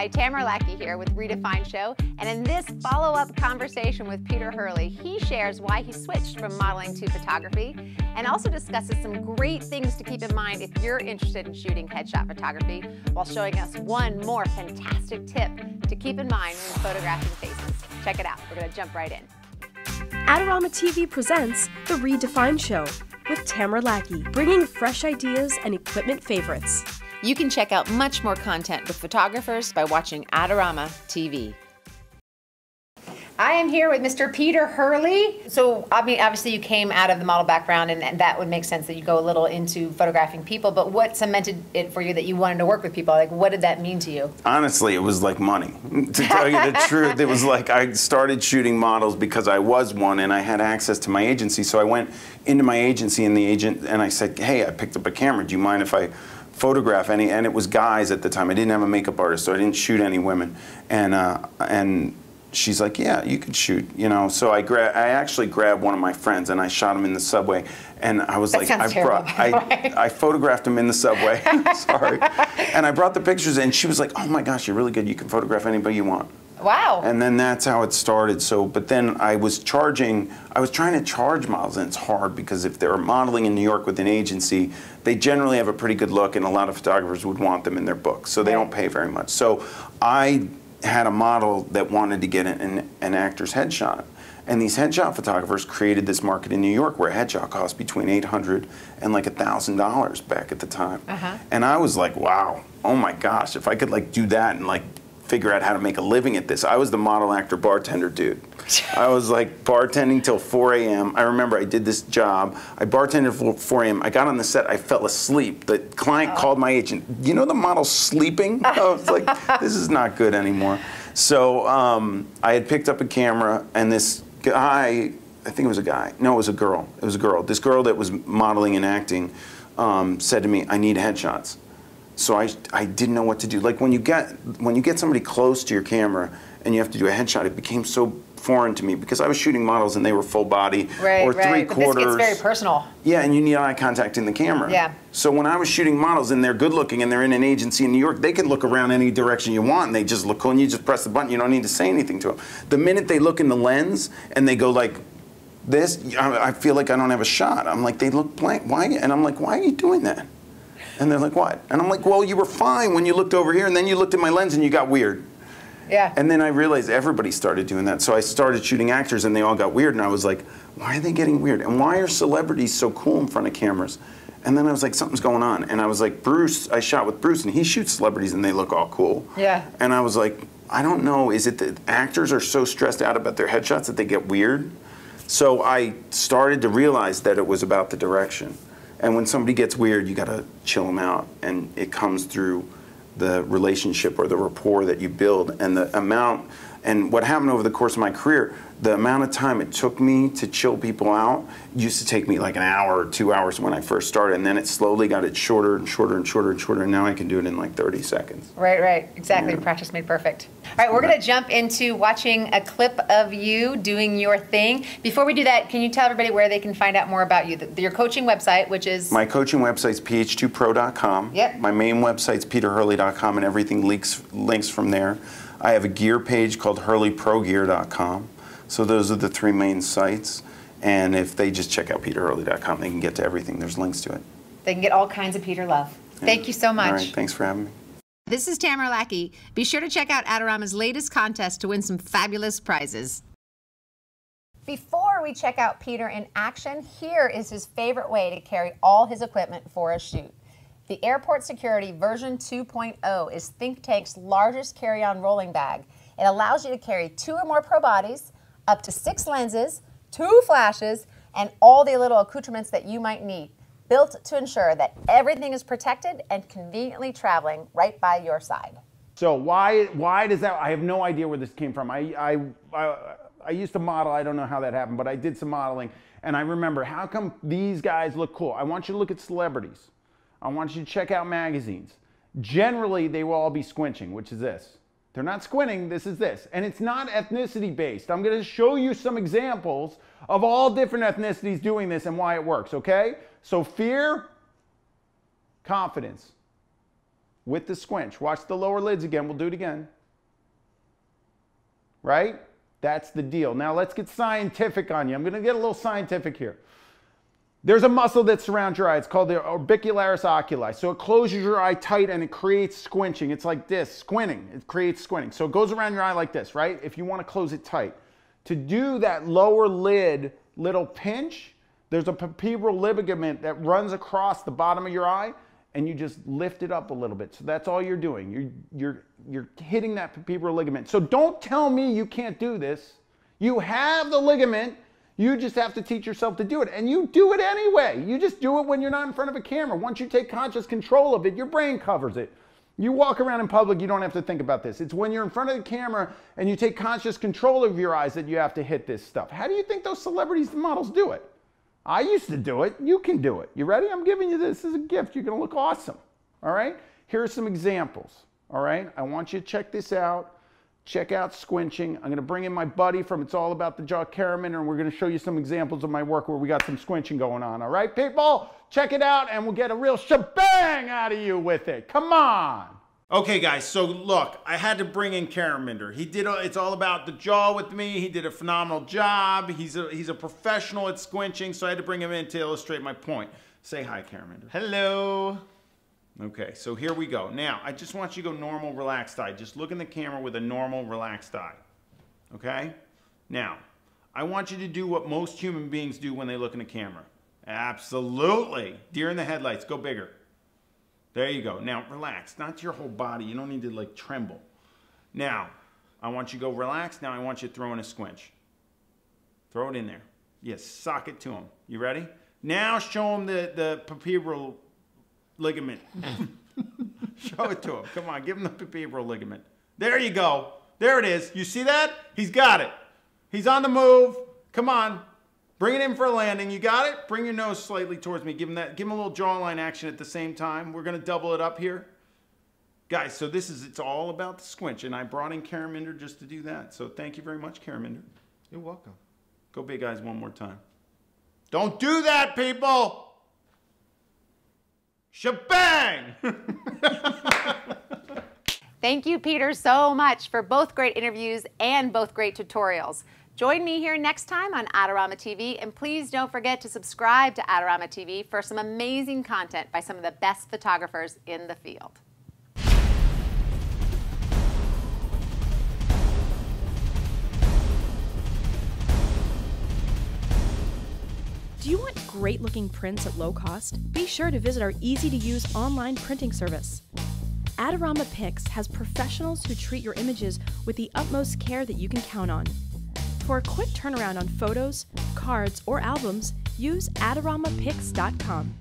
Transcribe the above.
Hi, Tamara Lackey here with reDefine Show, and in this follow-up conversation with Peter Hurley, he shares why he switched from modeling to photography and also discusses some great things to keep in mind if you're interested in shooting headshot photography, while showing us one more fantastic tip to keep in mind when photographing faces. Check it out. We're going to jump right in. Adorama TV presents the reDefine Show with Tamara Lackey, bringing fresh ideas and equipment favorites. You can check out much more content with photographers by watching Adorama TV. I am here with Mr. Peter Hurley. So obviously you came out of the model background, and that would make sense that you go a little into photographing people, but what cemented it for you that you wanted to work with people? Like, what did that mean to you? Honestly, it was like money. To tell you the truth, it was like I started shooting models because I was one and I had access to my agency. So I went into my agency and I said, hey, I picked up a camera. Do you mind if I photograph any? And it was guys at the time. I didn't have a makeup artist, so I didn't shoot any women. And she's like, yeah, you could shoot, you know. So I actually grabbed one of my friends and I shot him in the subway. And I was like, I photographed him in the subway. Sorry. And I brought the pictures and she was like, oh my gosh, you're really good. You can photograph anybody you want. Wow. And then that's how it started. So, but then I was trying to charge models, and it's hard because if they're modeling in New York with an agency, they generally have a pretty good look, and a lot of photographers would want them in their books, so they don't pay very much. So I had a model that wanted to get an actor's headshot, and these headshot photographers created this market in New York where a headshot cost between $800 and like $1,000 back at the time. And I was like, wow, oh my gosh, if I could like do that and like figure out how to make a living at this. I was the model, actor, bartender dude. I was like bartending till 4 a.m. I remember I did this job. I bartended till 4 a.m. I got on the set, I fell asleep. The client called my agent. You know the model's sleeping? I was like, this is not good anymore. So I had picked up a camera, and this guy, I think it was a guy. No, it was a girl. It was a girl. This girl that was modeling and acting said to me, I need headshots. So I didn't know what to do. Like when you get somebody close to your camera and you have to do a headshot, it became so foreign to me because I was shooting models and they were full body or three quarters. But this gets very personal. Yeah, and you need eye contact in the camera. Yeah. So when I was shooting models and they're good looking and they're in an agency in New York, they can look around any direction you want and they just look cool and you just press the button. You don't need to say anything to them. The minute they look in the lens and they go like this, I feel like I don't have a shot. I'm like, they look blank. Why? And I'm like, why are you doing that? And they're like, what? And I'm like, well, you were fine when you looked over here, and then you looked at my lens and you got weird. Yeah. And then I realized everybody started doing that. So I started shooting actors, and they all got weird. And I was like, why are they getting weird? And why are celebrities so cool in front of cameras? And then I was like, something's going on. And I was like, Bruce, I shot with Bruce, and he shoots celebrities, and they look all cool. Yeah. And I was like, I don't know. Is it that actors are so stressed out about their headshots that they get weird? So I started to realize that it was about the direction. And when somebody gets weird, you gotta chill them out, and it comes through the relationship or the rapport that you build, and the amount, and what happened over the course of my career, the amount of time it took me to chill people out used to take me like an hour or 2 hours when I first started, and then it slowly got shorter and shorter and shorter and shorter, and now I can do it in like 30 seconds. Right, exactly. Yeah. Practice made perfect. All right, we're going to jump into watching a clip of you doing your thing. Before we do that, can you tell everybody where they can find out more about you? Your coaching website, which is? My coaching website's ph2pro.com. Yep. My main website's peterhurley.com, and everything links from there. I have a gear page called hurleyprogear.com. So those are the three main sites, and if they just check out peterhurley.com, they can get to everything. There's links to it. They can get all kinds of Peter love. Yeah. Thank you so much. All right, thanks for having me. This is Tamara Lackey. Be sure to check out Adorama's latest contest to win some fabulous prizes. Before we check out Peter in action, here is his favorite way to carry all his equipment for a shoot. The Airport Security version 2.0 is Think Tank's largest carry-on rolling bag. It allows you to carry 2 or more pro bodies, up to 6 lenses, 2 flashes, and all the little accoutrements that you might need, built to ensure that everything is protected and conveniently traveling right by your side. So why does that? I have no idea where this came from. I used to model. I don't know how that happened, but I did some modeling, and I remember, how come these guys look cool? I want you to look at celebrities. I want you to check out magazines. Generally, they will all be squinching, which is this. They're not squinting, this is this. And it's not ethnicity based. I'm gonna show you some examples of all different ethnicities doing this and why it works, okay? So fear, confidence. with the squinch. Watch the lower lids again. We'll do it again. Right? That's the deal. Now let's get scientific on you. I'm going to get a little scientific here. There's a muscle that surrounds your eye. It's called the orbicularis oculi. So it closes your eye tight and it creates squinching. It's like this, squinting. It creates squinting. So it goes around your eye like this, right? If you want to close it tight. To do that lower lid little pinch, there's a palpebral ligament that runs across the bottom of your eye, and you just lift it up a little bit. So that's all you're doing. You're hitting that palpebral ligament. So don't tell me you can't do this. You have the ligament. You just have to teach yourself to do it. And you do it anyway. You just do it when you're not in front of a camera. Once you take conscious control of it, your brain covers it. You walk around in public, you don't have to think about this. It's when you're in front of the camera and you take conscious control of your eyes that you have to hit this stuff. How do you think those celebrities and models do it? I used to do it. You can do it. You ready? I'm giving you this as a gift. You're going to look awesome. All right? Here are some examples. All right? I want you to check this out. Check out squinching. I'm going to bring in my buddy from It's All About the Jaw, Karaman, and we're going to show you some examples of my work where we got some squinching going on. All right, people? Check it out, and we'll get a real shebang out of you with it. Come on. Okay, guys, so look, I had to bring in Karaman. He did It's All About the Jaw with me. He did a phenomenal job. He's a professional at squinching, so I had to bring him in to illustrate my point. Say hi, Karaman. Hello. Okay, so here we go. Now, I just want you to go normal, relaxed eye. Just look in the camera with a normal, relaxed eye. Okay? Now, I want you to do what most human beings do when they look in the camera. Absolutely. Deer in the headlights. Go bigger. There you go. Now, relax. Not your whole body. You don't need to, like, tremble. Now, I want you to go relax. Now, I want you to throw in a squinch. Throw it in there. Yes, sock it to him. You ready? Now, show him the palpebral ligament. Show it to him. Come on, give him the palpebral ligament. There you go. There it is. You see that? He's got it. He's on the move. Come on. Bring it in for a landing. You got it? Bring your nose slightly towards me. Give him that. Give him a little jawline action at the same time. We're going to double it up here. Guys, so it's all about the squinch, and I brought in Karaman just to do that. So thank you very much, Karaman. You're welcome. Go big eyes one more time. Don't do that, people! Shebang! Thank you, Peter, so much for both great interviews and both great tutorials. Join me here next time on Adorama TV, and please don't forget to subscribe to Adorama TV for some amazing content by some of the best photographers in the field. Do you want great-looking prints at low cost? Be sure to visit our easy-to-use online printing service. Adorama Pix has professionals who treat your images with the utmost care that you can count on. For a quick turnaround on photos, cards, or albums, use AdoramaPix.com.